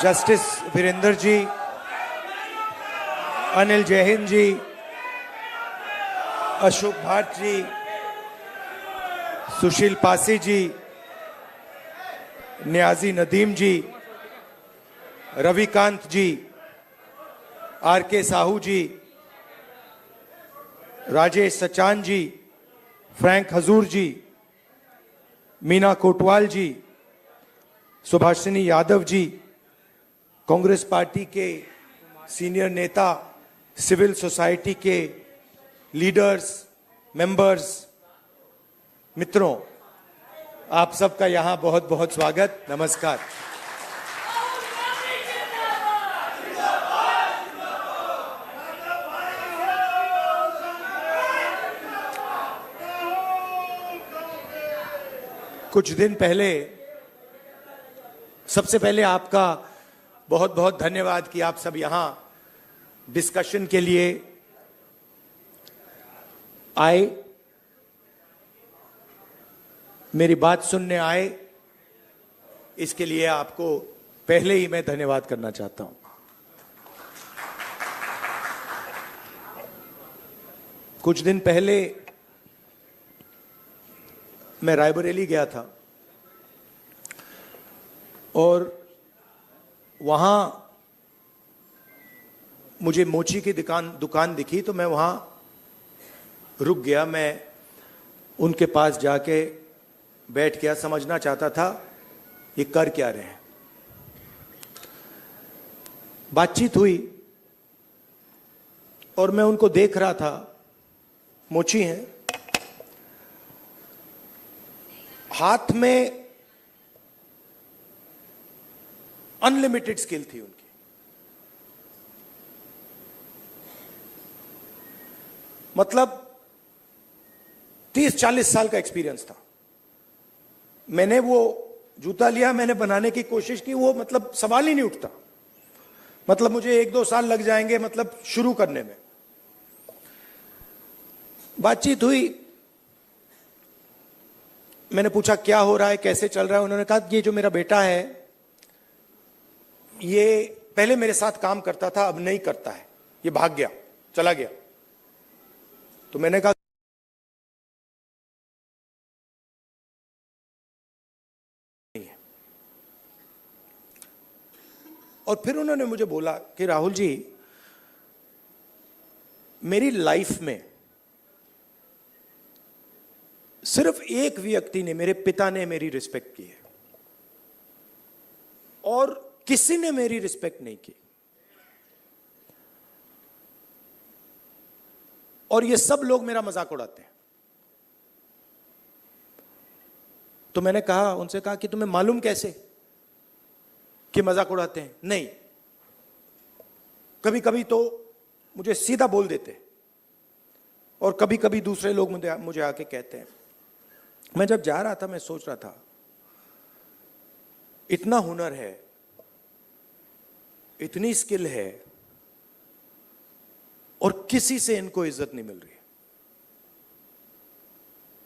Justice Virendra ji, Anil Jaihind ji, Ashok Bhat ji, Sushil Pasi ji, Niyazi Nadeem ji, Ravikant ji, R K Sahu ji, Rajesh Sachan ji, Frank Hazoor ji, Meena Kotwal ji, Subhashini Yadav ji, Congress party के senior नेता, civil society के लीडर्स, मेंबर्स, मित्रों, आप सबका यहां बहुत बहुत स्वागत, नमस्कार। कुछ दिन पहले, सबसे पहले आपका बहुत बहुत धन्यवाद कि आप सब यहां डिस्कशन के लिए आए, मेरी बात सुनने आए। इसके लिए आपको पहले ही मैं धन्यवाद करना चाहता हूं। कुछ दिन पहले मैं रायबरेली गया था और वहां मुझे मोची की दुकान दिखी तो मैं वहां रुक गया। मैं उनके पास जाके बैठ गया, समझना चाहता था ये कर क्या रहे हैं। बातचीत हुई और मैं उनको देख रहा था। मोची हैं, हाथ में अनलिमिटेड स्किल थी उनकी। मतलब 30-40 साल का एक्सपीरियंस था। मैंने वो जूता लिया, मैंने बनाने की कोशिश की, वो मतलब सवाल ही नहीं उठता। मतलब मुझे 1-2 साल लग जाएंगे मतलब शुरू करने में। बातचीत हुई, मैंने पूछा क्या हो रहा है, कैसे चल रहा है। उन्होंने कहा ये जो मेरा बेटा है ये पहले मेरे साथ काम करता था, अब नहीं करता है, ये भाग गया, चला गया। तो मैंने कहा नहीं है। और फिर उन्होंने मुझे बोला कि राहुल जी, मेरी लाइफ में सिर्फ एक व्यक्ति ने, मेरे पिता ने मेरी रिस्पेक्ट की है और किसी ने मेरी रिस्पेक्ट नहीं की। और ये सब लोग मेरा मजाक उड़ाते हैं। तो मैंने कहा, उनसे कहा कि तुम्हें मालूम कैसे कि मजाक उड़ाते हैं? नहीं, कभी कभी तो मुझे सीधा बोल देते और कभी कभी दूसरे लोग मुझे आके कहते हैं। मैं जब जा रहा था मैं सोच रहा था, इतना हुनर है, इतनी स्किल है और किसी से इनको इज्जत नहीं मिल रही।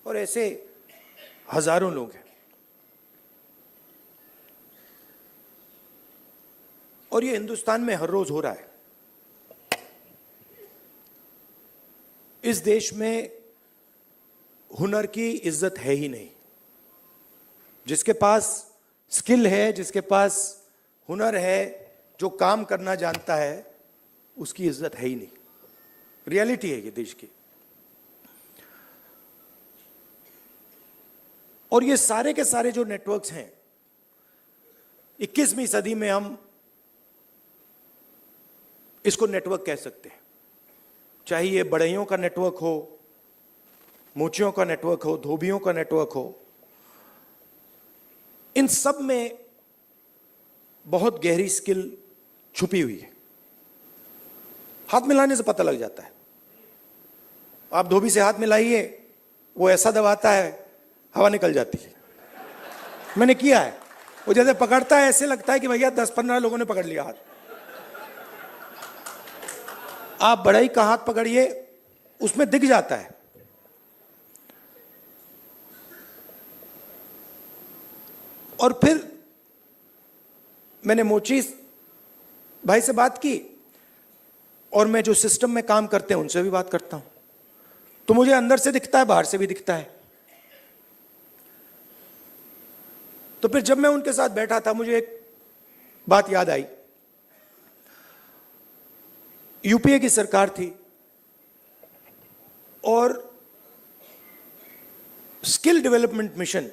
और ऐसे हजारों लोग हैं। और ये हिंदुस्तान में हर रोज हो रहा है। इस देश में हुनर की इज्जत है ही नहीं। जिसके पास स्किल है, जिसके पास हुनर है, जो काम करना जानता है, उसकी इज्जत है ही नहीं। रियलिटी है ये देश की। और ये सारे के सारे जो नेटवर्क्स हैं, 21वीं सदी में हम इसको नेटवर्क कह सकते हैं। चाहे ये बढ़इयों का नेटवर्क हो, मोचियों का नेटवर्क हो, धोबियों का नेटवर्क हो, इन सब में बहुत गहरी स्किल छुपी हुई है। हाथ मिलाने से पता लग जाता है। आप धोबी से हाथ मिलाइए, वो ऐसा दबाता है हवा निकल जाती है। मैंने किया है। वो जैसे पकड़ता है ऐसे लगता है कि भैया 10-15 लोगों ने पकड़ लिया हाथ। आप बढ़ई का हाथ पकड़िए, उसमें दिख जाता है। और फिर मैंने मोची भाई से बात की और मैं जो सिस्टम में काम करते हैं उनसे भी बात करता हूं, तो मुझे अंदर से दिखता है, बाहर से भी दिखता है। तो फिर जब मैं उनके साथ बैठा था, मुझे एक बात याद आई। यूपीए की सरकार थी और स्किल डेवलपमेंट मिशन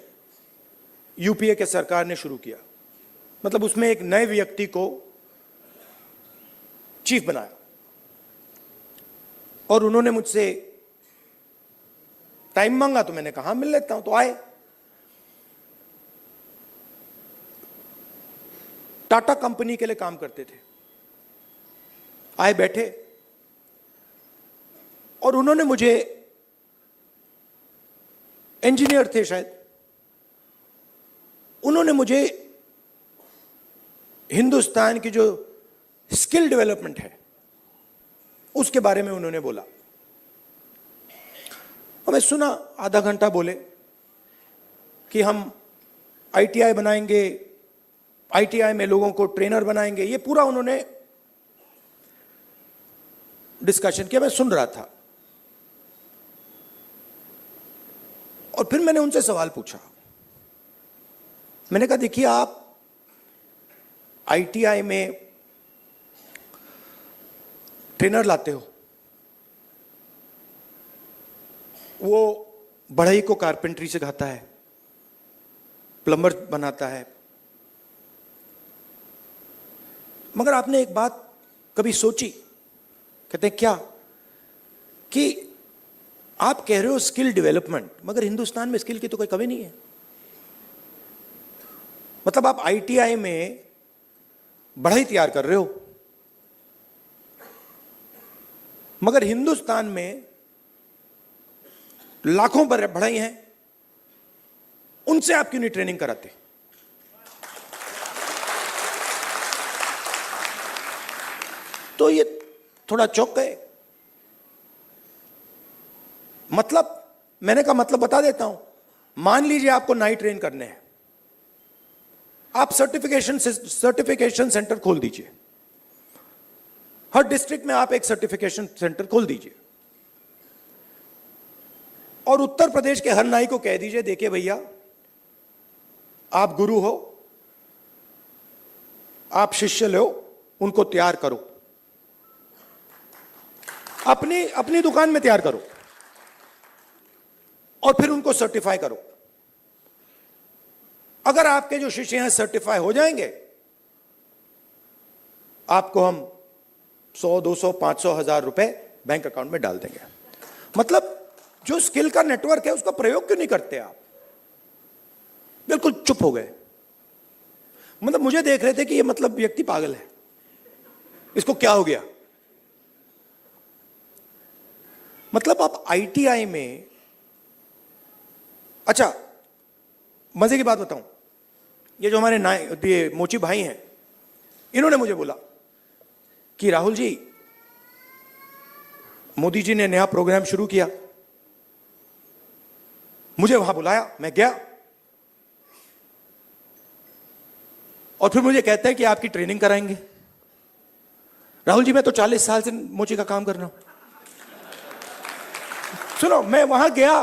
यूपीए के सरकार ने शुरू किया। मतलब उसमें एक नए व्यक्ति को चीफ बनाया और उन्होंने मुझसे टाइम मांगा, तो मैंने कहा मिल लेता हूं। तो आए, टाटा कंपनी के लिए काम करते थे, आए बैठे और उन्होंने मुझे, इंजीनियर थे शायद, उन्होंने मुझे हिंदुस्तान की जो स्किल डेवलपमेंट है उसके बारे में उन्होंने बोला और मैं सुना। आधा घंटा बोले कि हम आईटीआई बनाएंगे, आईटीआई में लोगों को ट्रेनर बनाएंगे, ये पूरा उन्होंने डिस्कशन किया। मैं सुन रहा था और फिर मैंने उनसे सवाल पूछा। मैंने कहा देखिए, आप आईटीआई में ट्रेनर लाते हो, वो बढ़ई को कारपेंटरी सिखाता है, प्लम्बर बनाता है, मगर आपने एक बात कभी सोची? कहते हैं क्या? कि आप कह रहे हो स्किल डेवलपमेंट, मगर हिंदुस्तान में स्किल की तो कोई कमी नहीं है। मतलब आप आईटीआई में बढ़ई तैयार कर रहे हो, मगर हिंदुस्तान में लाखों बढ़ई हैं, उनसे आप क्यों नहीं ट्रेनिंग कराते? तो ये थोड़ा चौंक गए। मतलब, मैंने कहा मतलब बता देता हूं। मान लीजिए आपको नाई ट्रेन करने हैं, आप सर्टिफिकेशन सेंटर खोल दीजिए। हर डिस्ट्रिक्ट में आप एक सर्टिफिकेशन सेंटर खोल दीजिए और उत्तर प्रदेश के हर नाई को कह दीजिए, देखिए भैया, आप गुरु हो, आप शिष्य लो, उनको तैयार करो, अपनी दुकान में तैयार करो और फिर उनको सर्टिफाई करो। अगर आपके जो शिष्य हैं सर्टिफाई हो जाएंगे, आपको हम 100, 200, 500, 1000 रुपए बैंक अकाउंट में डाल देंगे। मतलब जो स्किल का नेटवर्क है उसका प्रयोग क्यों नहीं करते आप? बिल्कुल चुप हो गए। मतलब मुझे देख रहे थे कि ये मतलब व्यक्ति पागल है, इसको क्या हो गया। मतलब आप आईटीआई में, अच्छा मजे की बात बताऊं, ये जो हमारे ये मोची भाई हैं, इन्होंने मुझे बोला कि राहुल जी, मोदी जी ने नया प्रोग्राम शुरू किया, मुझे वहां बुलाया, मैं गया और फिर मुझे कहते हैं कि आपकी ट्रेनिंग कराएंगे। राहुल जी, मैं तो 40 साल से मोची का काम कर रहा हूं। सुनो, मैं वहां गया,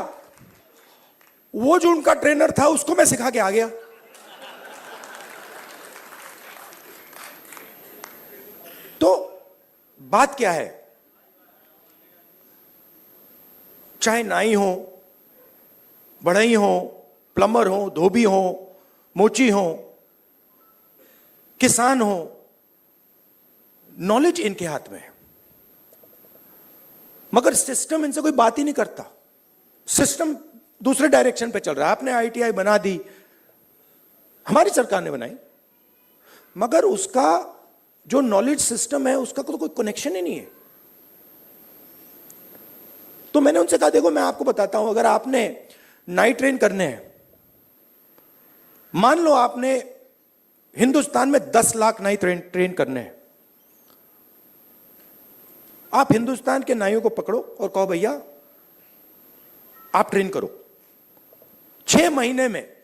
वो जो उनका ट्रेनर था उसको मैं सिखा के आ गया। तो बात क्या है, चाहे नाई हो, बढ़ई हो, प्लम्बर हो, धोबी हो, मोची हो, किसान हो, नॉलेज इनके हाथ में है, मगर सिस्टम इनसे कोई बात ही नहीं करता। सिस्टम दूसरे डायरेक्शन पे चल रहा है। आपने आईटीआई बना दी, हमारी सरकार ने बनाई, मगर उसका जो नॉलेज सिस्टम है उसका तो कोई कनेक्शन ही नहीं है। तो मैंने उनसे कहा, देखो मैं आपको बताता हूं, अगर आपने नाई ट्रेन करने हैं, मान लो आपने हिंदुस्तान में 10 लाख नाई ट्रेन करने हैं, आप हिंदुस्तान के नाइयों को पकड़ो और कहो भैया आप ट्रेन करो। 6 महीने में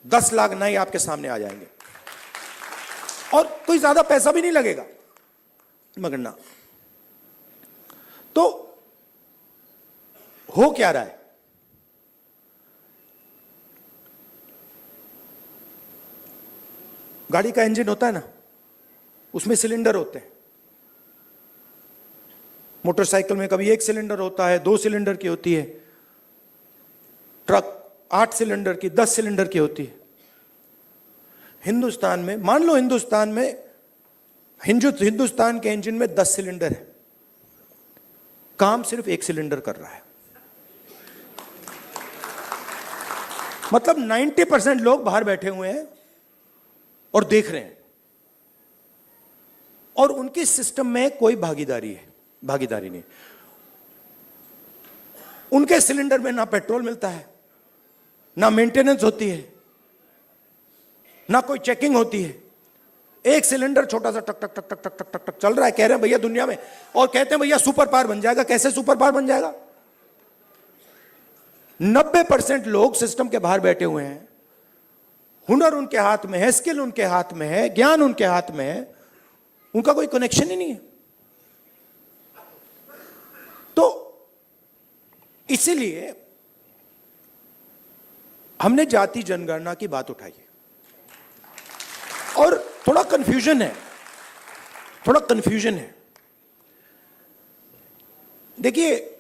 10 लाख नाई आपके सामने आ जाएंगे और कोई ज्यादा पैसा भी नहीं लगेगा, मगर ना। तो हो क्या रहा है? गाड़ी का इंजन होता है ना, उसमें सिलेंडर होते हैं। मोटरसाइकिल में कभी 1 सिलेंडर होता है, 2 सिलेंडर की होती है, ट्रक 8 सिलेंडर की, 10 सिलेंडर की होती है। हिंदुस्तान में, मान लो हिंदुस्तान में, हिंदुस्तान के इंजन में 10 सिलेंडर है, काम सिर्फ 1 सिलेंडर कर रहा है। मतलब 90% लोग बाहर बैठे हुए हैं और देख रहे हैं, और उनके सिस्टम में कोई भागीदारी नहीं। उनके सिलेंडर में ना पेट्रोल मिलता है, ना मेंटेनेंस होती है, ना कोई चेकिंग होती है। 1 सिलेंडर छोटा सा टक टक टक टक टक टक टक टक चल रहा है। कह रहे हैं भैया दुनिया में, और कहते हैं भैया सुपर पावर बन जाएगा। कैसे सुपर पावर बन जाएगा? 90% लोग सिस्टम के बाहर बैठे हुए हैं, हुनर उनके हाथ में है, स्किल उनके हाथ में है, ज्ञान उनके हाथ में है, उनका कोई कनेक्शन ही नहीं है। तो इसीलिए हमने जाति जनगणना की बात उठाई है, और थोड़ा कंफ्यूजन है। देखिए,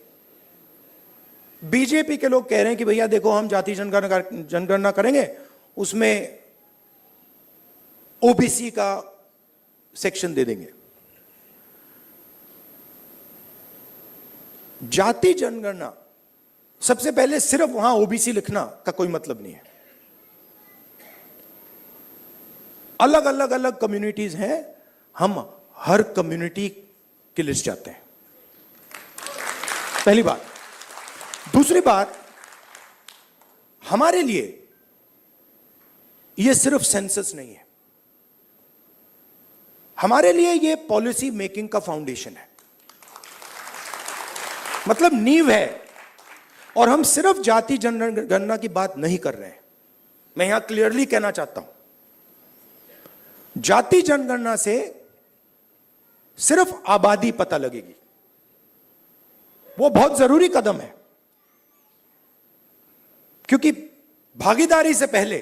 बीजेपी के लोग कह रहे हैं कि भैया देखो हम जाति जनगणना करेंगे, उसमें ओबीसी का सेक्शन दे देंगे। जाति जनगणना, सबसे पहले सिर्फ वहां ओबीसी लिखना का कोई मतलब नहीं है। अलग अलग कम्युनिटीज हैं, हम हर कम्युनिटी की लिस्ट चाहते हैं, पहली बात। दूसरी बात, हमारे लिए यह सिर्फ सेंसस नहीं है, हमारे लिए यह पॉलिसी मेकिंग का फाउंडेशन है, मतलब नींव है। और हम सिर्फ जाति जनगणना की बात नहीं कर रहे हैं, मैं यहां क्लियरली कहना चाहता हूं, जाति जनगणना से सिर्फ आबादी पता लगेगी, वो बहुत जरूरी कदम है, क्योंकि भागीदारी से पहले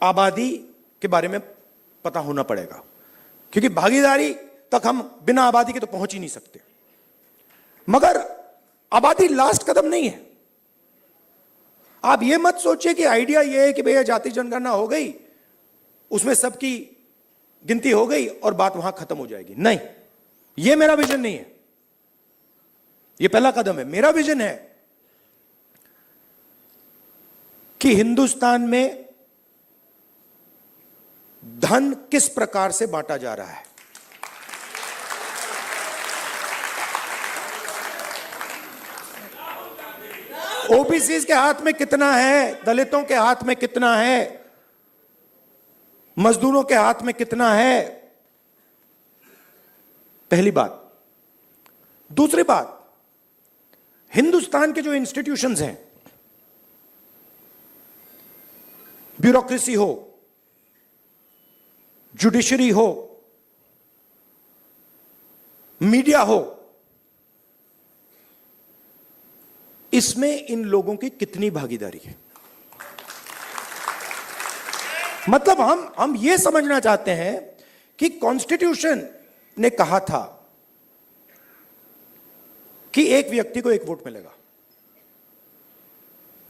आबादी के बारे में पता होना पड़ेगा, क्योंकि भागीदारी तक हम बिना आबादी के तो पहुंच ही नहीं सकते। मगर आबादी लास्ट कदम नहीं है। आप यह मत सोचिए कि आइडिया यह है कि भैया जाति जनगणना हो गई, उसमें सबकी गिनती हो गई और बात वहां खत्म हो जाएगी। नहीं, यह मेरा विजन नहीं है, यह पहला कदम है। मेरा विजन है कि हिंदुस्तान में धन किस प्रकार से बांटा जा रहा है। ओबीसी के हाथ में कितना है, दलितों के हाथ में कितना है, मजदूरों के हाथ में कितना है, पहली बात। दूसरी बात, हिंदुस्तान के जो इंस्टीट्यूशंस हैं, ब्यूरोक्रेसी हो, जुडिशरी हो, मीडिया हो, इसमें इन लोगों की कितनी भागीदारी है। मतलब हम यह समझना चाहते हैं कि कॉन्स्टिट्यूशन ने कहा था कि एक व्यक्ति को 1 वोट मिलेगा,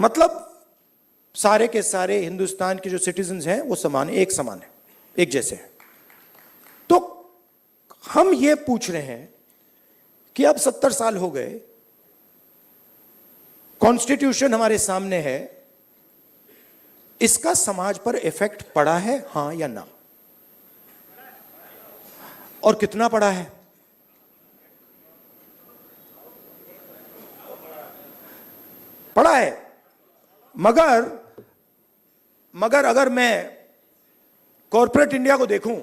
मतलब सारे के सारे हिंदुस्तान के जो सिटीजन्स हैं वो समान है, एक समान है, एक जैसे हैं। तो हम ये पूछ रहे हैं कि अब 70 साल हो गए, कॉन्स्टिट्यूशन हमारे सामने है, इसका समाज पर इफेक्ट पड़ा है, हां या ना, और कितना पड़ा है? पड़ा है। मगर अगर मैं कॉर्पोरेट इंडिया को देखूं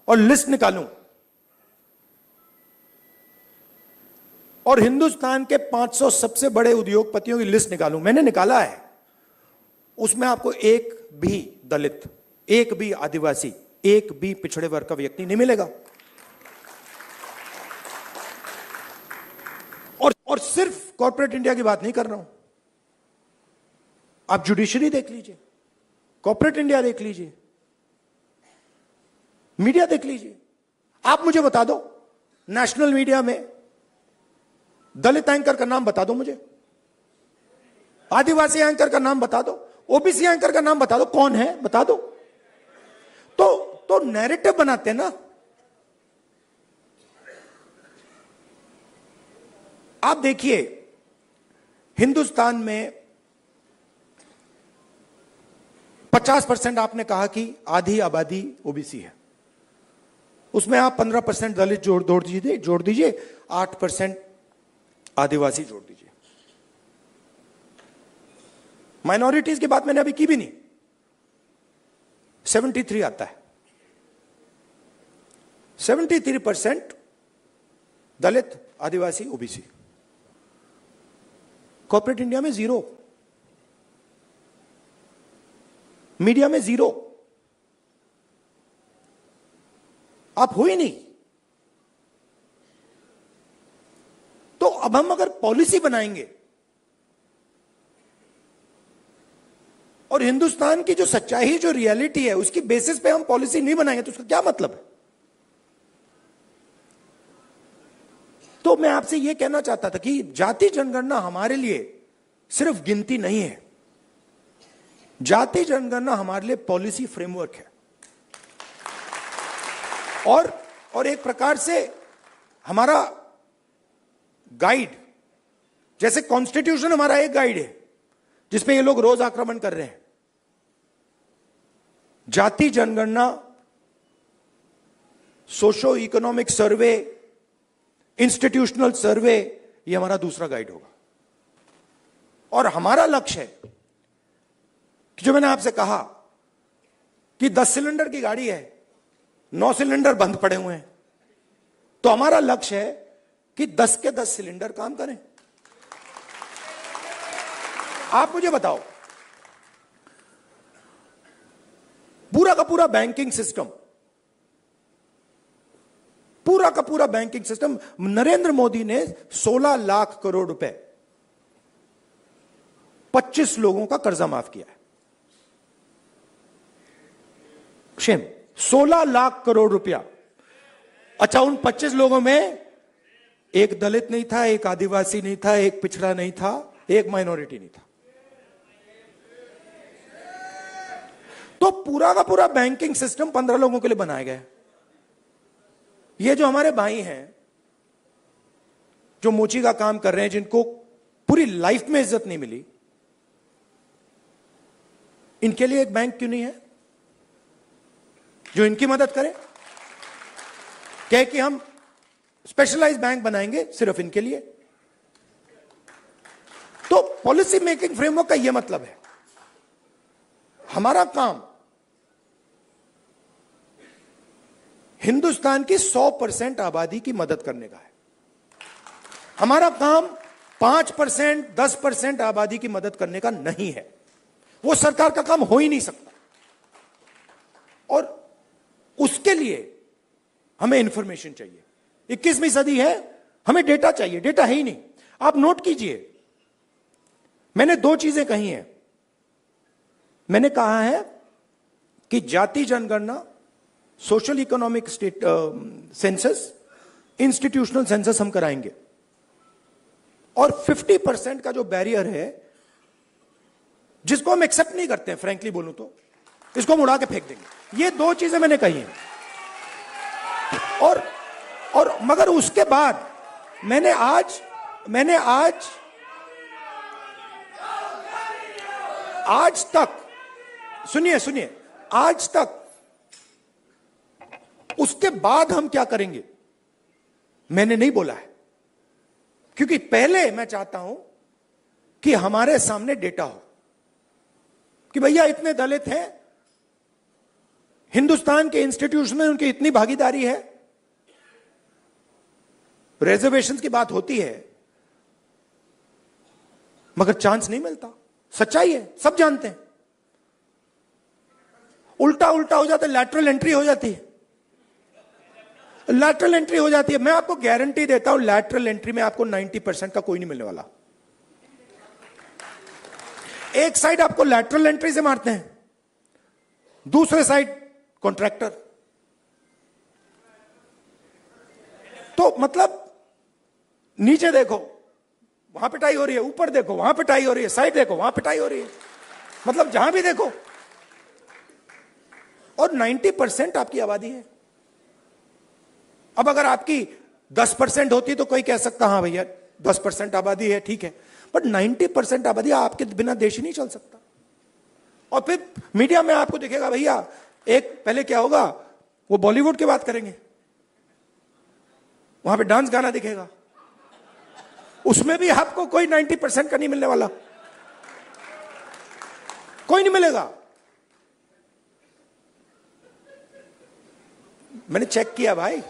और लिस्ट निकालूं और हिंदुस्तान के 500 सबसे बड़े उद्योगपतियों की लिस्ट निकालूं, मैंने निकाला है, उसमें आपको एक भी दलित, एक भी आदिवासी, एक भी पिछड़े वर्ग का व्यक्ति नहीं मिलेगा। और सिर्फ कॉर्पोरेट इंडिया की बात नहीं कर रहा हूं, आप जुडिशरी देख लीजिए, कॉर्पोरेट इंडिया देख लीजिए, मीडिया देख लीजिए। आप मुझे बता दो, नेशनल मीडिया में दलित एंकर का नाम बता दो मुझे, आदिवासी एंकर का नाम बता दो, ओबीसी एंकर का नाम बता दो, कौन है बता दो। तो नैरेटिव बनाते हैं ना। आप देखिए, हिंदुस्तान में 50% आपने कहा कि आधी आबादी ओबीसी है, उसमें आप 15% दलित जोड़ दीजिए, 8% आदिवासी जोड़ दीजिए। माइनॉरिटीज की बात मैंने अभी की भी नहीं, 73 आता है। 73% दलित, आदिवासी, ओबीसी। कॉर्पोरेट इंडिया में 0, मीडिया में 0, आप हो ही नहीं। तो अब हम अगर पॉलिसी बनाएंगे और हिंदुस्तान की जो सच्चाई, जो रियलिटी है, उसकी बेसिस पे हम पॉलिसी नहीं बनाएंगे तो उसका क्या मतलब है? तो मैं आपसे यह कहना चाहता था कि जाति जनगणना हमारे लिए सिर्फ गिनती नहीं है, जाति जनगणना हमारे लिए पॉलिसी फ्रेमवर्क है और एक प्रकार से हमारा गाइड। जैसे कॉन्स्टिट्यूशन हमारा एक गाइड है जिसमें ये लोग रोज आक्रमण कर रहे हैं, जाति जनगणना, सोशो इकोनॉमिक सर्वे, इंस्टीट्यूशनल सर्वे, ये हमारा दूसरा गाइड होगा। और हमारा लक्ष्य है कि जो मैंने आपसे कहा कि 10 सिलेंडर की गाड़ी है, 9 सिलेंडर बंद पड़े हुए हैं, तो हमारा लक्ष्य है कि 10 के 10 सिलेंडर काम करें। आप मुझे बताओ, पूरा का पूरा बैंकिंग सिस्टम, पूरा का पूरा बैंकिंग सिस्टम, नरेंद्र मोदी ने 16 लाख करोड़ रुपए 25 लोगों का कर्जा माफ किया है। शेम, 16 लाख करोड़ रुपया। अच्छा, उन 25 लोगों में एक दलित नहीं था, एक आदिवासी नहीं था, एक पिछड़ा नहीं था, एक माइनॉरिटी नहीं था। तो पूरा का पूरा बैंकिंग सिस्टम 15 लोगों के लिए बनाया गया है। ये जो हमारे भाई हैं जो मोची का काम कर रहे हैं, जिनको पूरी लाइफ में इज्जत नहीं मिली, इनके लिए एक बैंक क्यों नहीं है जो इनकी मदद करे? कहे कि हम स्पेशलाइज्ड बैंक बनाएंगे सिर्फ इनके लिए। तो पॉलिसी मेकिंग फ्रेमवर्क का यह मतलब है, हमारा काम हिंदुस्तान की 100% आबादी की मदद करने का है। हमारा काम 5%, 10% आबादी की मदद करने का नहीं है। वो सरकार का काम हो ही नहीं सकता। और उसके लिए हमें इंफॉर्मेशन चाहिए। 21वीं सदी है, हमें डेटा चाहिए। डेटा है ही नहीं। आप नोट कीजिए, मैंने 2 चीजें कही हैं। मैंने कहा है कि जाति जनगणना, social economic state census, institutional census हम कराएंगे, और 50% का जो बैरियर है, जिसको हम एक्सेप्ट नहीं करते हैं, फ्रैंकली बोलूं तो इसको हम उड़ा के फेंक देंगे। ये 2 चीजें मैंने कही हैं। और मगर उसके बाद मैंने आज तक, सुनिए, आज तक उसके बाद हम क्या करेंगे मैंने नहीं बोला है, क्योंकि पहले मैं चाहता हूं कि हमारे सामने डेटा हो कि भैया इतने दलित हैं, हिंदुस्तान के इंस्टीट्यूशन में उनकी इतनी भागीदारी है। रिजर्वेशन की बात होती है मगर चांस नहीं मिलता। सच्चाई है, सब जानते हैं। उल्टा उल्टा हो जाता है, लैटरल एंट्री हो जाती है, लैटरल एंट्री हो जाती है। मैं आपको गारंटी देता हूं लैटरल एंट्री में आपको 90% का कोई नहीं मिलने वाला। एक साइड आपको लैटरल एंट्री से मारते हैं, दूसरे साइड कॉन्ट्रैक्टर। तो मतलब नीचे देखो वहां पिटाई हो रही है, ऊपर देखो वहां पिटाई हो रही है, साइड देखो वहां पिटाई हो रही है, मतलब जहां भी देखो। और 90% आपकी आबादी है। अब अगर आपकी 10% होती तो कोई कह सकता हाँ भैया 10% आबादी है, ठीक है, बट 90% आबादी, आपके बिना देश ही नहीं चल सकता। और फिर मीडिया में आपको दिखेगा भैया, एक पहले क्या होगा, वो बॉलीवुड की बात करेंगे, वहां पे डांस गाना दिखेगा, उसमें भी आपको कोई 90% का नहीं मिलने वाला, कोई नहीं मिलेगा। मैंने चेक किया भाई,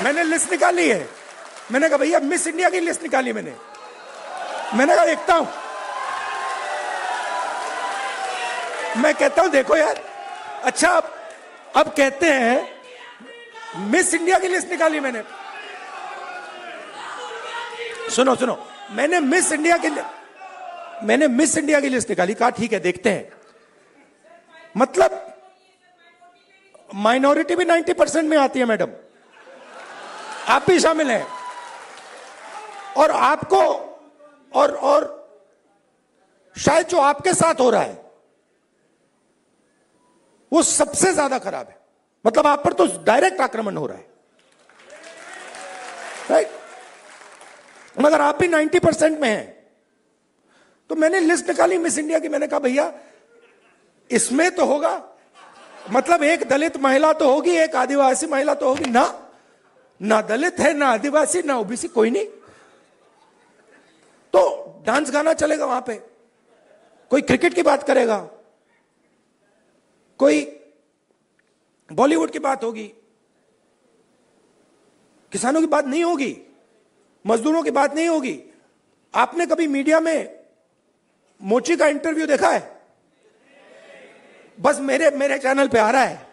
मैंने लिस्ट निकाली है। मैंने कहा भैया मिस इंडिया की लिस्ट निकाली मैंने कहा देखता हूं, मैं कहता हूं देखो यार, अच्छा अब कहते हैं मिस इंडिया की लिस्ट निकाली मैंने। सुनो सुनो, मैंने मिस इंडिया की लिस्ट निकाली, कहा ठीक है देखते हैं। मतलब माइनॉरिटी भी 90% में आती है मैडम, आप भी शामिल हैं। और आपको और शायद जो आपके साथ हो रहा है वो सबसे ज्यादा खराब है। मतलब आप पर तो डायरेक्ट आक्रमण हो रहा है, राइट? मगर आप भी 90% में हैं। तो मैंने लिस्ट निकाली मिस इंडिया की, मैंने कहा भैया इसमें तो होगा, मतलब एक दलित महिला तो होगी, एक आदिवासी महिला तो होगी ना दलित है, ना आदिवासी, ना ओबीसी, कोई नहीं। तो डांस गाना चलेगा वहां पे, कोई क्रिकेट की बात करेगा, कोई बॉलीवुड की बात होगी, किसानों की बात नहीं होगी, मजदूरों की बात नहीं होगी। आपने कभी मीडिया में मोची का इंटरव्यू देखा है? बस मेरे चैनल पे आ रहा है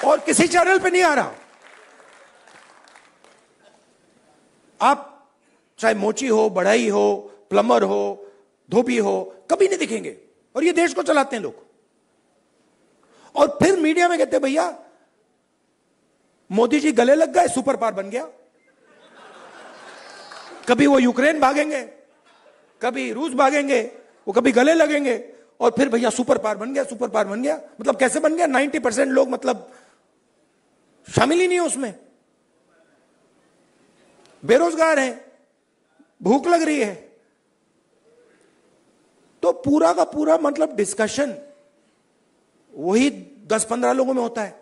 और किसी चैनल पे नहीं आ रहा। आप चाहे मोची हो, बढ़ई हो, प्लम्बर हो, धोबी हो, कभी नहीं दिखेंगे। और ये देश को चलाते हैं लोग। और फिर मीडिया में कहते हैं भैया मोदी जी गले लग गए, सुपर पावर बन गया। कभी वो यूक्रेन भागेंगे, कभी रूस भागेंगे, वो कभी गले लगेंगे, और फिर भैया सुपर पावर बन गया, सुपर पावर बन गया। मतलब कैसे बन गया? 90% लोग मतलब शामिल ही नहीं है उसमें, बेरोजगार हैं, भूख लग रही है। तो पूरा का पूरा मतलब डिस्कशन वही 10-15 लोगों में होता है,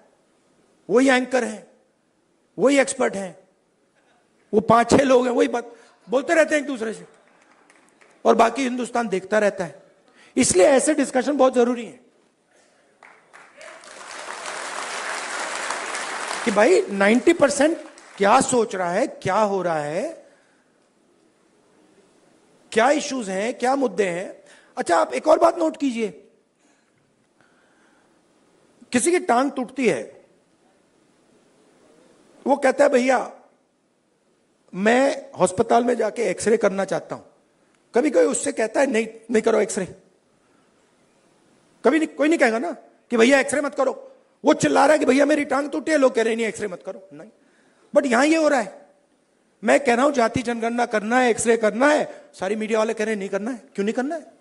वही एंकर हैं, वही एक्सपर्ट हैं, वो 5-6 लोग हैं, वही बात बोलते रहते हैं एक दूसरे से, और बाकी हिंदुस्तान देखता रहता है। इसलिए ऐसे डिस्कशन बहुत जरूरी है कि भाई 90% क्या सोच रहा है, क्या हो रहा है, क्या इश्यूज हैं, क्या मुद्दे हैं। अच्छा, आप एक और बात नोट कीजिए, किसी की टांग टूटती है, वो कहता है भैया मैं अस्पताल में जाके एक्सरे करना चाहता हूं। कभी कोई उससे कहता है नहीं करो एक्सरे? कभी नहीं, कोई नहीं कहेगा ना कि भैया एक्सरे मत करो। वो चिल्ला रहा है कि भैया मेरी टांग टूटी है, लोग कह रहे नहीं एक्सरे मत करो, नहीं। बट यहां ये हो रहा है, मैं कह रहा हूं जाति जनगणना करना है, एक्सरे करना है, सारी मीडिया वाले कह रहे हैं नहीं करना है। क्यों नहीं करना है?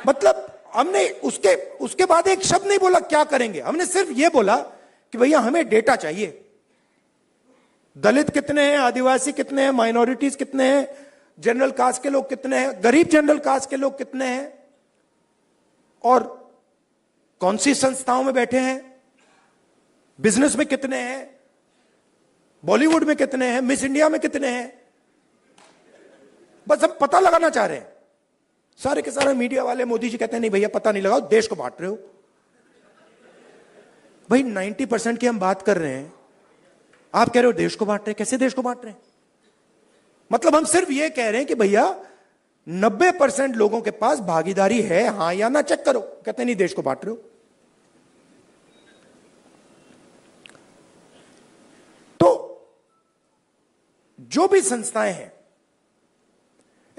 मतलब हमने उसके बाद एक शब्द नहीं बोला क्या करेंगे, हमने सिर्फ यह बोला कि भैया हमें डेटा चाहिए। दलित कितने हैं, आदिवासी कितने हैं, माइनॉरिटीज कितने हैं, जनरल कास्ट के लोग कितने हैं, गरीब जनरल कास्ट के लोग कितने हैं, और कौन सी संस्थाओं में बैठे हैं, बिजनेस में कितने हैं, बॉलीवुड में कितने हैं, मिस इंडिया में कितने हैं। बस हम पता लगाना चाह रहे हैं। सारे के सारे मीडिया वाले, मोदी जी कहते हैं नहीं भैया पता नहीं लगाओ, देश को बांट रहे हो। भाई 90% की हम बात कर रहे हैं, आप कह रहे हो देश को बांट रहे हैं। कैसे देश को बांट रहे हैं? मतलब हम सिर्फ ये कह रहे हैं कि भैया 90% लोगों के पास भागीदारी है, हां या ना, चेक करो। कहते नहीं, देश को बांट रहे हो। तो जो भी संस्थाएं हैं,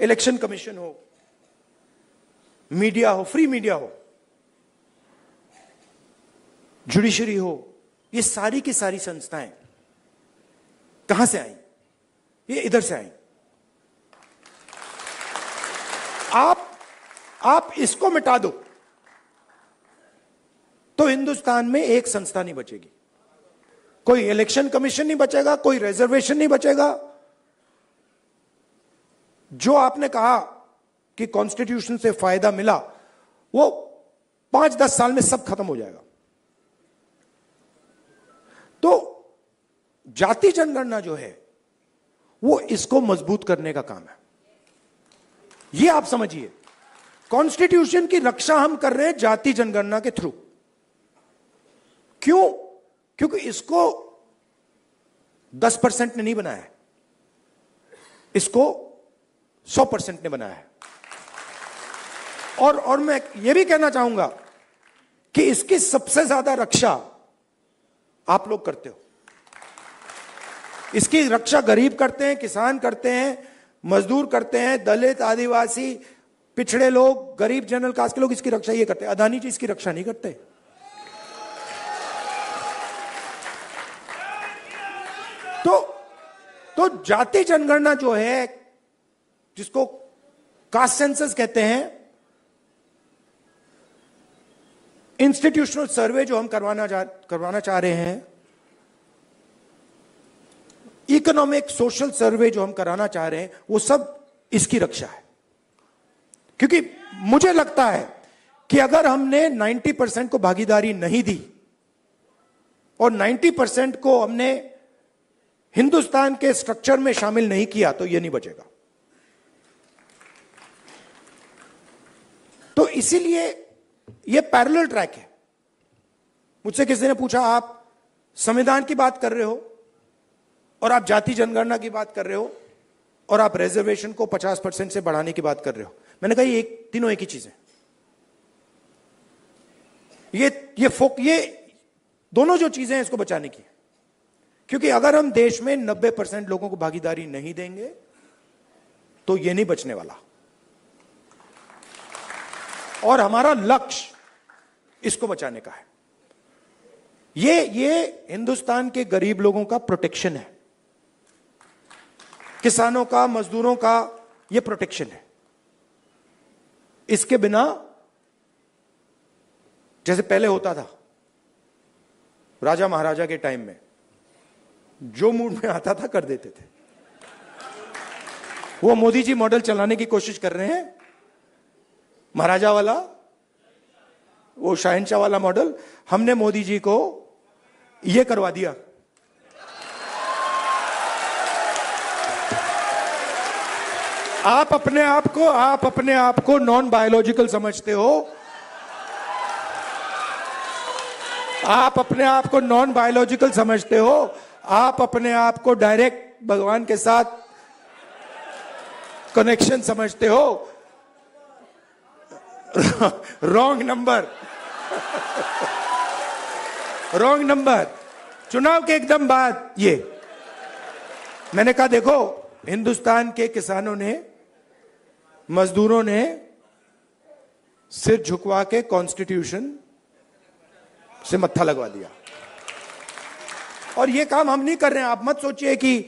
इलेक्शन कमीशन हो, मीडिया हो, फ्री मीडिया हो, जुडिशरी हो, ये सारी की सारी संस्थाएं कहां से आई? ये इधर से आई। आप इसको मिटा दो तो हिंदुस्तान में एक संस्था नहीं बचेगी। कोई इलेक्शन कमीशन नहीं बचेगा, कोई रिजर्वेशन नहीं बचेगा। जो आपने कहा कि कॉन्स्टिट्यूशन से फायदा मिला, वो 5-10 साल में सब खत्म हो जाएगा। तो जाति जनगणना जो है वो इसको मजबूत करने का काम है। ये आप समझिए, कॉन्स्टिट्यूशन की रक्षा हम कर रहे हैं जाति जनगणना के थ्रू। क्यों? क्योंकि इसको 10% ने नहीं बनाया है, इसको 100% ने बनाया है। और मैं ये भी कहना चाहूंगा कि इसकी सबसे ज्यादा रक्षा आप लोग करते हो। इसकी रक्षा गरीब करते हैं, किसान करते हैं, मजदूर करते हैं, दलित, आदिवासी, पिछड़े लोग, गरीब, जनरल कास्ट के लोग इसकी रक्षा ये करते हैं। अदानी जी इसकी रक्षा नहीं करते। तो जाति जनगणना जो है, जिसको कास्ट सेंसस कहते हैं, इंस्टीट्यूशनल सर्वे जो हम करवाना चाह रहे हैं, इकोनॉमिक सोशल सर्वे जो हम कराना चाह रहे हैं, वो सब इसकी रक्षा है। क्योंकि मुझे लगता है कि अगर हमने 90% को भागीदारी नहीं दी और 90% को हमने हिंदुस्तान के स्ट्रक्चर में शामिल नहीं किया, तो यह नहीं बचेगा। तो इसीलिए यह पैरेलल ट्रैक है। मुझसे किसी ने पूछा, आप संविधान की बात कर रहे हो और आप जाति जनगणना की बात कर रहे हो और आप रिजर्वेशन को 50% से बढ़ाने की बात कर रहे हो। मैंने कहा ये तीनों एक ही चीज है। ये दोनों जो चीजें हैं इसको बचाने की। क्योंकि अगर हम देश में 90% लोगों को भागीदारी नहीं देंगे तो ये नहीं बचने वाला। और हमारा लक्ष्य इसको बचाने का है। ये हिंदुस्तान के गरीब लोगों का प्रोटेक्शन है, किसानों का, मजदूरों का ये प्रोटेक्शन है। इसके बिना, जैसे पहले होता था राजा महाराजा के टाइम में, जो मूड में आता था कर देते थे। वो मोदी जी मॉडल चलाने की कोशिश कर रहे हैं, महाराजा वाला, वो शहंशाह वाला मॉडल। हमने मोदी जी को ये करवा दिया। आप अपने आप को नॉन बायोलॉजिकल समझते हो। आप अपने आप को नॉन बायोलॉजिकल समझते हो। आप अपने आप को डायरेक्ट भगवान के साथ कनेक्शन समझते हो। Wrong number. Wrong number. चुनाव के एकदम बाद ये मैंने कहा, देखो हिंदुस्तान के किसानों ने, मजदूरों ने सिर झुकवा के कॉन्स्टिट्यूशन से मत्था लगवा दिया। और ये काम हम नहीं कर रहे हैं। आप मत सोचिए कि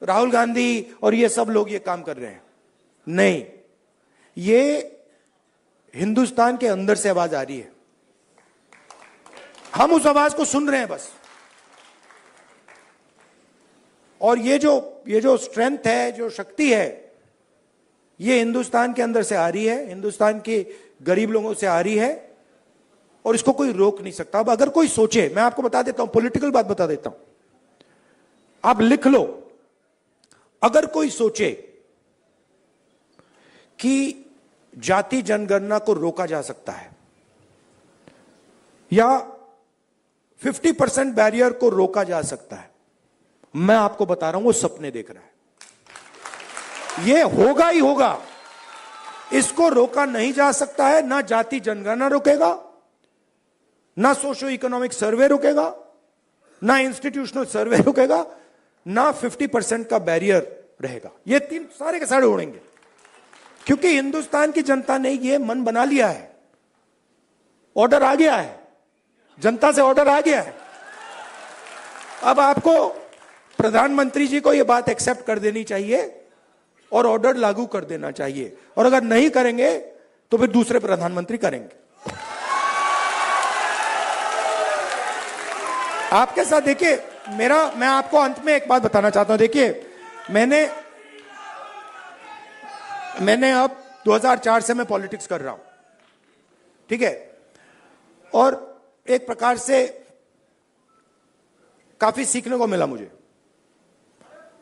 राहुल गांधी और ये सब लोग ये काम कर रहे हैं। नहीं, ये हिंदुस्तान के अंदर से आवाज आ रही है। हम उस आवाज को सुन रहे हैं बस। और ये जो स्ट्रेंथ है, जो शक्ति है, ये हिंदुस्तान के अंदर से आ रही है, हिंदुस्तान के गरीब लोगों से आ रही है, और इसको कोई रोक नहीं सकता। अब अगर कोई सोचे, मैं आपको बता देता हूं, पॉलिटिकल बात बता देता हूं, आप लिख लो। अगर कोई सोचे कि जाति जनगणना को रोका जा सकता है या 50% बैरियर को रोका जा सकता है, मैं आपको बता रहा हूं वो सपने देख रहा है। ये होगा ही होगा, इसको रोका नहीं जा सकता है। ना जाति जनगणना रोकेगा, ना सोशो इकोनॉमिक सर्वे रुकेगा, ना इंस्टीट्यूशनल सर्वे रुकेगा, ना 50% का बैरियर रहेगा। ये तीन सारे के सारे उड़ेंगे, क्योंकि हिंदुस्तान की जनता ने ये मन बना लिया है। ऑर्डर आ गया है, जनता से ऑर्डर आ गया है। अब आपको प्रधानमंत्री जी को यह बात एक्सेप्ट कर देनी चाहिए और ऑर्डर लागू कर देना चाहिए, और अगर नहीं करेंगे तो फिर दूसरे प्रधानमंत्री करेंगे। आपके साथ देखिए, मैं आपको अंत में एक बात बताना चाहता हूं। देखिए, मैंने अब 2004 से मैं पॉलिटिक्स कर रहा हूं, ठीक है, और एक प्रकार से काफी सीखने को मिला मुझे।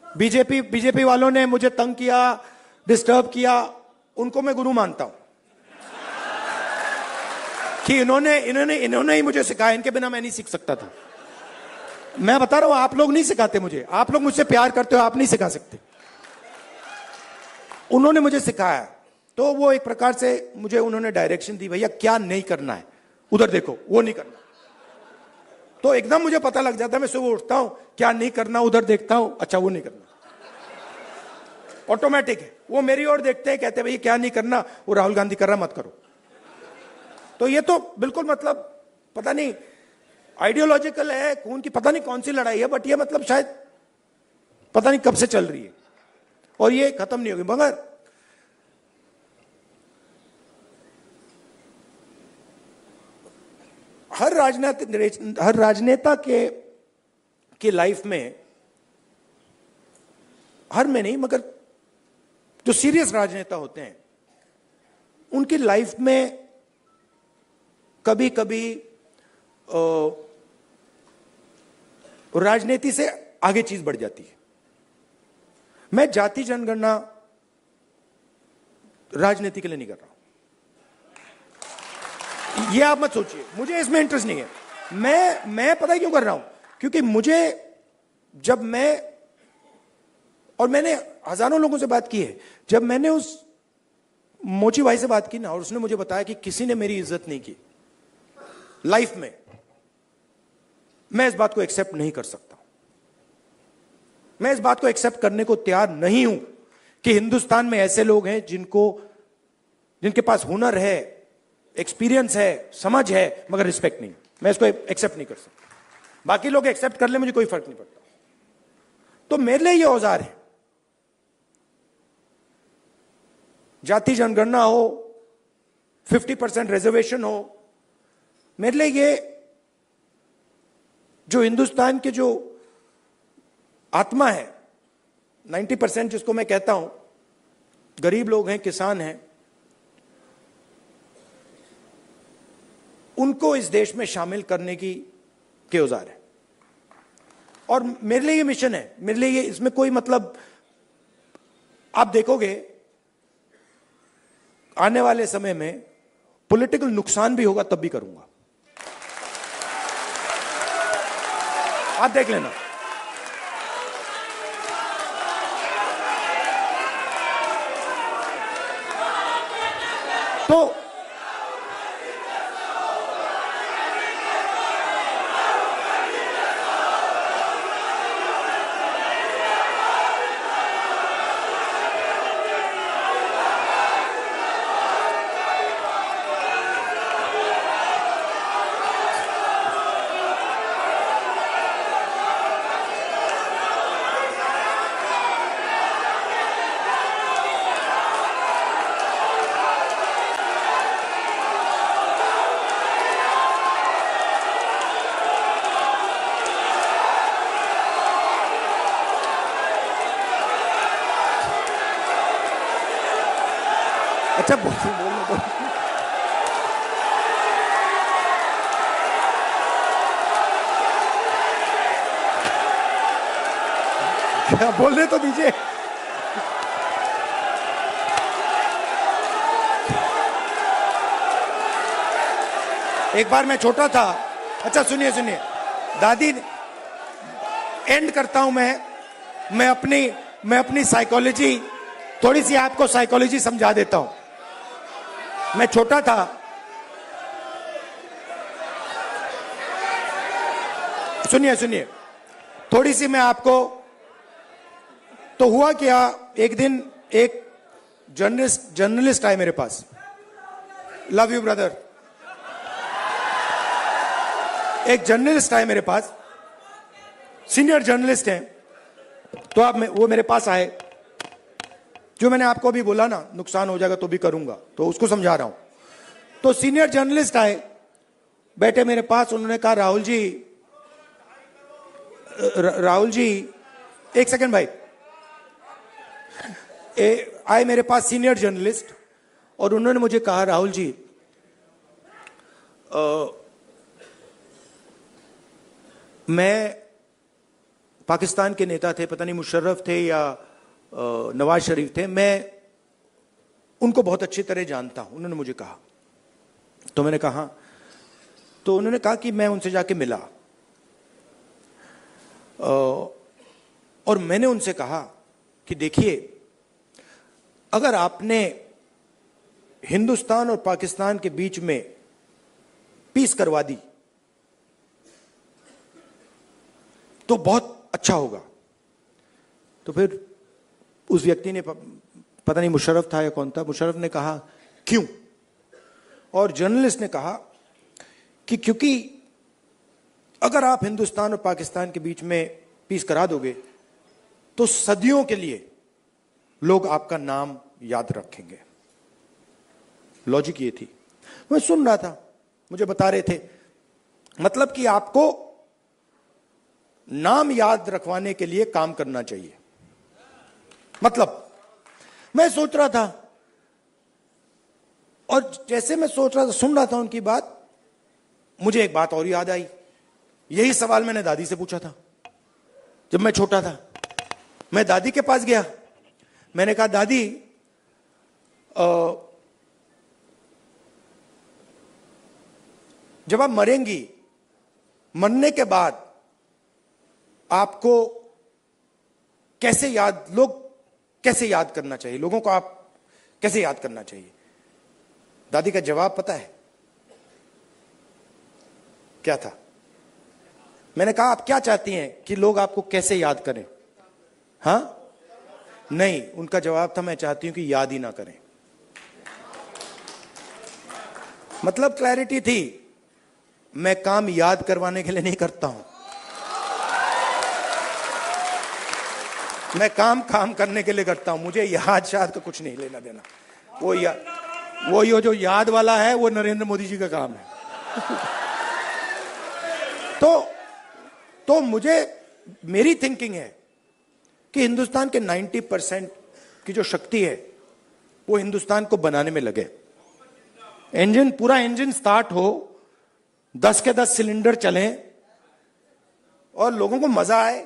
बीजेपी वालों ने मुझे तंग किया, डिस्टर्ब किया, उनको मैं गुरु मानता हूं कि इन्होंने ही मुझे सिखाया, इनके बिना मैं नहीं सीख सकता था। मैं बता रहा हूं, आप लोग नहीं सिखाते मुझे, आप लोग मुझसे प्यार करते हो, आप नहीं सिखा सकते। उन्होंने मुझे सिखाया, तो वो एक प्रकार से मुझे उन्होंने डायरेक्शन दी, भैया क्या नहीं करना है, उधर देखो, वो नहीं करना। तो एकदम मुझे पता लग जाता है, मैं सुबह उठता हूं, क्या नहीं करना, उधर देखता हूं, अच्छा वो नहीं करना, ऑटोमेटिक है। वो मेरी ओर देखते हैं, कहते हैं भैया क्या नहीं करना, वो राहुल गांधी कर रहा, मत करो। तो ये तो बिल्कुल मतलब पता नहीं आइडियोलॉजिकल है, खून की पता नहीं कौन सी लड़ाई है, बट ये मतलब शायद पता नहीं कब से चल रही है और ये खत्म नहीं होगी। मगर हर राजनेता के लाइफ में, हर में नहीं मगर जो सीरियस राजनेता होते हैं उनकी लाइफ में कभी कभी राजनीति से आगे चीज बढ़ जाती है। मैं जाति जनगणना राजनीति के लिए नहीं कर रहा हूं, ये आप मत सोचिए, मुझे इसमें इंटरेस्ट नहीं है। मैं पता है क्यों कर रहा हूं, क्योंकि मुझे जब मैंने हजारों लोगों से बात की है, जब मैंने उस मोची भाई से बात की ना, और उसने मुझे बताया कि किसी ने मेरी इज्जत नहीं की लाइफ में, मैं इस बात को एक्सेप्ट नहीं कर सकता। मैं इस बात को एक्सेप्ट करने को तैयार नहीं हूं कि हिंदुस्तान में ऐसे लोग हैं जिनके पास हुनर है, एक्सपीरियंस है, समझ है, मगर रिस्पेक्ट नहीं। मैं इसको एक्सेप्ट नहीं कर सकता। बाकी लोग एक्सेप्ट कर ले, मुझे कोई फर्क नहीं पड़ता। तो मेरे लिए यह औजार है, जाति जनगणना हो, 50% रिजर्वेशन हो, मेरे लिए ये जो हिंदुस्तान के जो आत्मा है, 90% जिसको मैं कहता हूं, गरीब लोग हैं, किसान हैं, उनको इस देश में शामिल करने के औजार है। और मेरे लिए ये मिशन है, मेरे लिए ये, इसमें कोई मतलब, आप देखोगे आने वाले समय में पॉलिटिकल नुकसान भी होगा तब भी करूंगा, आप देख लेना। तो अच्छा बोल क्या बोलने तो दीजिए। एक बार मैं छोटा था, अच्छा सुनिए दादी, एंड करता हूं मैं अपनी साइकोलॉजी थोड़ी सी आपको साइकोलॉजी समझा देता हूं। मैं छोटा था, सुनिए सुनिए, थोड़ी सी मैं आपको, तो हुआ क्या, एक दिन एक जर्नलिस्ट आए मेरे पास। Love you brother. एक जर्नलिस्ट आए मेरे पास, सीनियर जर्नलिस्ट हैं, तो आप वो मेरे पास आए, जो मैंने आपको अभी बोला ना, नुकसान हो जाएगा तो भी करूंगा, तो उसको समझा रहा हूं। तो सीनियर जर्नलिस्ट आए, बैठे मेरे पास, उन्होंने कहा राहुल जी, एक सेकंड भाई, आए मेरे पास सीनियर जर्नलिस्ट, और उन्होंने मुझे कहा राहुल जी, मैं, पाकिस्तान के नेता थे, पता नहीं मुशर्रफ थे या नवाज शरीफ थे, मैं उनको बहुत अच्छी तरह जानता हूं, उन्होंने मुझे कहा। तो मैंने कहा, तो उन्होंने कहा कि मैं उनसे जाके मिला, और मैंने उनसे कहा कि देखिए, अगर आपने हिंदुस्तान और पाकिस्तान के बीच में पीस करवा दी तो बहुत अच्छा होगा। तो फिर उस व्यक्ति ने, पता नहीं मुशर्रफ था या कौन था, मुशर्रफ ने कहा क्यों, और जर्नलिस्ट ने कहा कि क्योंकि अगर आप हिंदुस्तान और पाकिस्तान के बीच में पीस करा दोगे तो सदियों के लिए लोग आपका नाम याद रखेंगे। लॉजिक ये थी, मैं सुन रहा था, मुझे बता रहे थे, मतलब कि आपको नाम याद रखवाने के लिए काम करना चाहिए। मतलब मैं सोच रहा था, और जैसे मैं सोच रहा था, सुन रहा था उनकी बात, मुझे एक बात और याद आई। यही सवाल मैंने दादी से पूछा था जब मैं छोटा था। मैं दादी के पास गया, मैंने कहा दादी, जब आप मरेंगी, मरने के बाद आपको लोग कैसे याद करना चाहिए, लोगों को आप कैसे याद करना चाहिए? दादी का जवाब पता है क्या था? मैंने कहा आप क्या चाहती हैं कि लोग आपको कैसे याद करें? हां, नहीं, उनका जवाब था मैं चाहती हूं कि याद ही ना करें। मतलब क्लैरिटी थी, मैं काम याद करवाने के लिए नहीं करता हूं, मैं काम करने के लिए करता हूं। मुझे याद शाद का कुछ नहीं लेना देना। वो जो याद वाला है वो नरेंद्र मोदी जी का काम है। तो मुझे, मेरी थिंकिंग है कि हिंदुस्तान के 90% की जो शक्ति है वो हिंदुस्तान को बनाने में लगे। पूरा इंजन स्टार्ट हो, 10 के 10 सिलेंडर चलें और लोगों को मजा आए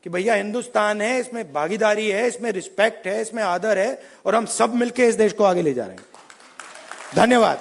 कि भैया हिंदुस्तान है, इसमें भागीदारी है, इसमें रिस्पेक्ट है, इसमें आदर है, और हम सब मिलकर इस देश को आगे ले जा रहे हैं। धन्यवाद।